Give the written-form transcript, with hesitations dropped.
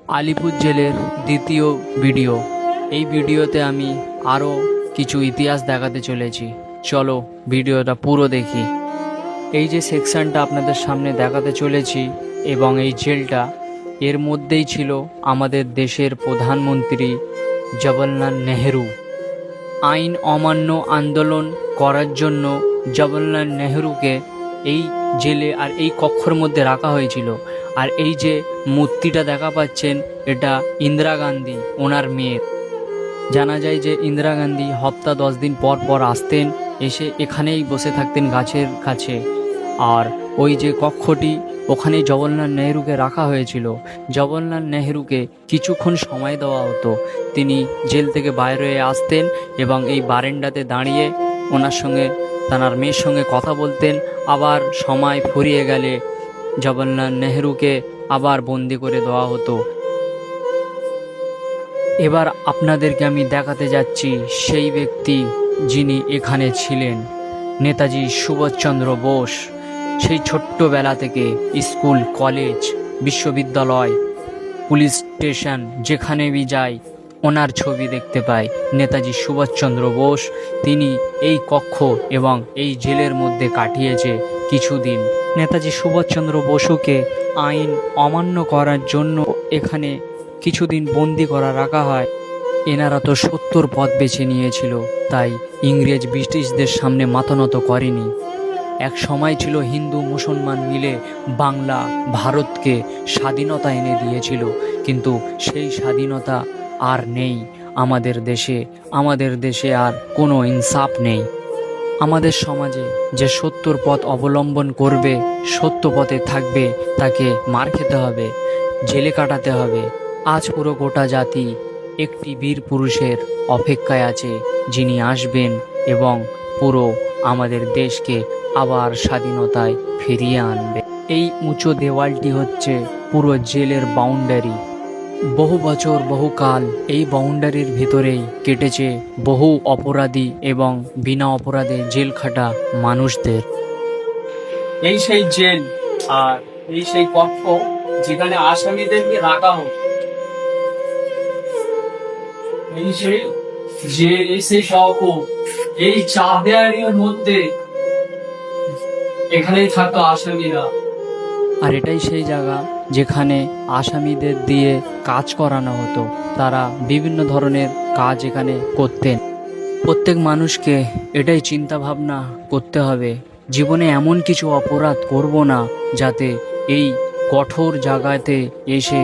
আলিপুর জেলের দ্বিতীয় ভিডিও। এই ভিডিওতে আমি আরও কিছু ইতিহাস দেখাতে চলেছি। চলো ভিডিওটা পুরো দেখি। এই যে সেকশনটা আপনাদের সামনে দেখাতে চলেছি এবং এই জেলটা, এর মধ্যেই ছিল আমাদের দেশের প্রধানমন্ত্রী জওহরলাল নেহেরু। আইন অমান্য আন্দোলন করার জন্য জওহরলাল নেহেরুকে এই জেলে আর এই কক্ষের মধ্যে রাখা হয়েছিল। আর এই যে মূর্তিটা দেখা পাচ্ছেন, এটা ইন্দিরা গান্ধী, ওনার মেয়ের। জানা যায় যে ইন্দিরা গান্ধী হপ্তা 10 দিন পর পর আসতেন, এসে এখানেই বসে থাকতেন গাছের কাছে। আর ওই যে কক্ষটি, ওখানে জওহরলাল নেহেরুকে রাখা হয়েছিল। জওহরলাল নেহেরুকে কিছুক্ষণ সময় দেওয়া হতো, তিনি জেল থেকে বাইরে আসতেন এবং এই বারান্দাতে দাঁড়িয়ে ওনার সঙ্গে, তার মেয়ের সঙ্গে কথা বলতেন। আবার সময় ফুরিয়ে গেলে জওহরলাল নেহেরুকে আবার বন্দি করে দেওয়া হতো। এবার আপনাদেরকে আমি দেখাতে যাচ্ছি সেই ব্যক্তি যিনি এখানে ছিলেন, নেতাজি সুভাষচন্দ্র বোস। সেই ছোট্টবেলা থেকে স্কুল, কলেজ, বিশ্ববিদ্যালয়, পুলিশ স্টেশন, যেখানেই যাই ওনার ছবি দেখতে পাই। নেতাজি সুভাষচন্দ্র বোস, তিনি এই কক্ষ এবং এই জেলের মধ্যে কাটিয়েছে কিছুদিন। নেতাজি সুভাষচন্দ্র বসুকে আইন অমান্য করার জন্য এখানে কিছুদিন বন্দি করা রাখা হয়। এনারা তো 70 পথ বেছে নিয়েছিল, তাই ইংরেজ ব্রিটিশদের সামনে মাথা নত করেনি। এক সময় ছিল হিন্দু মুসলমান মিলে বাংলা ভারতকে স্বাধীনতা এনে দিয়েছিল, কিন্তু সেই স্বাধীনতা আর নেই আমাদের দেশে। আমাদের দেশে আর কোনো ইনসাফ নেই। আমাদের সমাজে যে 70 পথ অবলম্বন করবে, সত্য পথে থাকবে, তাকে মার খেতে হবে, জেলে কাটাতে হবে। আজ পুরো গোটা জাতি একটি বীর পুরুষের অপেক্ষায় আছে, যিনি আসবেন এবং পুরো আমাদের দেশকে আবার স্বাধীনতায় ফিরিয়ে আনবে। এই উঁচু দেওয়ালটি হচ্ছে পুরো জেলের বাউন্ডারি। বহু বছর, বহুকাল এই বাউন্ডারির ভিতরেই কেটেছে বহু অপরাধী এবং বিনা অপরাধে জেল খাটা মানুষদের। এই সেই জেল আর এই সেই কক্ষ যেখানে আসামিদেরকে রাখা হোক। এই সেই জেল, এই সেই কক্ষ, এই চাঁদেয়ারির মধ্যে এখানেই থাকতো আসামিরা। আর এটাই সেই জায়গা যেখানে আসামিদের দিয়ে কাজ করানো হতো। তারা বিভিন্ন ধরনের কাজ এখানে করতেন। প্রত্যেক মানুষকে এটাই চিন্তা ভাবনা করতে হবে, জীবনে এমন কিছু অপরাধ করব না যাতে এই কঠোর জায়গাতে এসে